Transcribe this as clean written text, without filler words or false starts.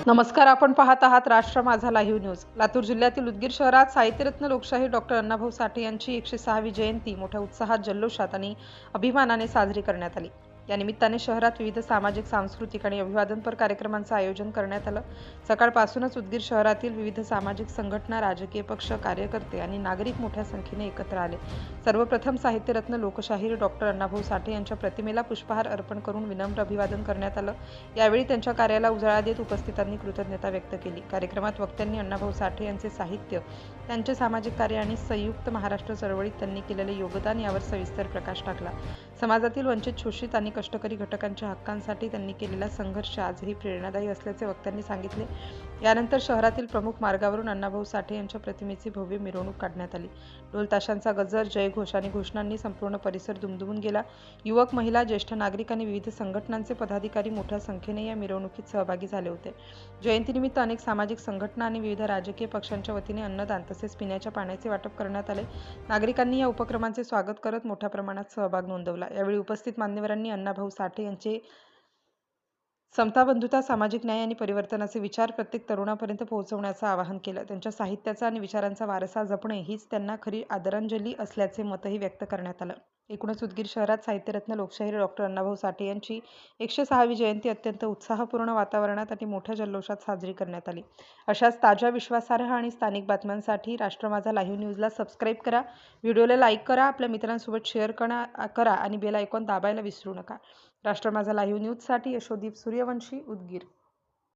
नमस्कार. आपण पाहत आहात राष्ट्र माझा लाईव्ह न्यूज. लातूर जिल्ह्यातील उदगीर शहरात साहित्यरत्न लोकशाहीर डॉक्टर अण्णाभाऊ साठे यांची 106वी जयंती मोठ्या उत्साहात, जल्लोषात आणि अभिमानाने साजरी करण्यात आली. या निमित्ताने शहरात विविध सामाजिक, सांस्कृतिक आणि अभिवादनपर कार्यक्रमांचं आयोजन करण्यात आलं. सकाळपासूनच उदगीर शहरातील विविध सामाजिक संघटना, राजकीय पक्ष, कार्यकर्ते आणि नागरिक मोठ्या संख्येने एकत्र आले. सर्वप्रथम साहित्यरत्न लोकशाहीर डॉक्टर अण्णाभाऊ साठे यांच्या प्रतिमेला पुष्पहार अर्पण करून विनम्र अभिवादन करण्यात आलं. यावेळी त्यांच्या कार्याला उजाळा देत उपस्थितांनी कृतज्ञता व्यक्त केली. कार्यक्रमात वक्त्यांनी अण्णाभाऊ साठे यांचे साहित्य, त्यांचे सामाजिक कार्य आणि संयुक्त महाराष्ट्र चळवळीत त्यांनी केलेले योगदान यावर सविस्तर प्रकाश टाकला. समाजातील वंचित, शोषित आणि कष्टकरी घटकांच्या हक्कांसाठी त्यांनी केलेला संघर्ष आजही प्रेरणादायी असल्याचे वक्त्यांनी सांगितले. यानंतर शहरातील प्रमुख मार्गावरून अण्णाभाऊ साठे यांच्या प्रतिमेची भव्य मिरवणूक काढण्यात आली. ढोल ताशांचा गजर, जयघोष आणि घोषणांनी संपूर्ण परिसर दुमदुमून गेला. युवक, महिला, ज्येष्ठ नागरिक आणि विविध संघटनांचे पदाधिकारी मोठ्या संख्येने या मिरवणुकीत सहभागी झाले होते. जयंतीनिमित्त अनेक सामाजिक संघटना आणि विविध राजकीय पक्षांच्या वतीने अन्नदान तसेच पिण्याच्या पाण्याचे वाटप करण्यात आले. नागरिकांनी या उपक्रमांचे स्वागत करत मोठ्या प्रमाणात सहभाग नोंदवला. यावेळी उपस्थित मान्यवरांनी अण्णाभाऊ साठे यांचे समता, बंधुता, सामाजिक न्याय आणि परिवर्तनाचे विचार प्रत्येक तरुणापर्यंत पोहोचवण्याचं आवाहन केलं. त्यांच्या साहित्याचा आणि विचारांचा वारसा जपणे हीच त्यांना खरी आदरांजली असल्याचे मतही व्यक्त करण्यात आलं. एकूणच उदगीर शहरात साहित्यरत्न लोकशाहीर डॉक्टर अण्णाभाऊ साठे यांची 106वी जयंती अत्यंत उत्साहपूर्ण वातावरणात आणि मोठ्या जल्लोषात साजरी करण्यात आली. अशाच ताज्या, विश्वासार्ह आणि स्थानिक बातम्यांसाठी राष्ट्र माझा लाईव्ह न्यूजला सबस्क्राईब करा, व्हिडिओला लाईक करा, आपल्या मित्रांसोबत शेअर करा आणि बेल आयकॉन दाबायला विसरू नका. राष्ट्र माझा लाईव्ह न्यूजसाठी यशोदीप सूर्यवंशी, उदगीर.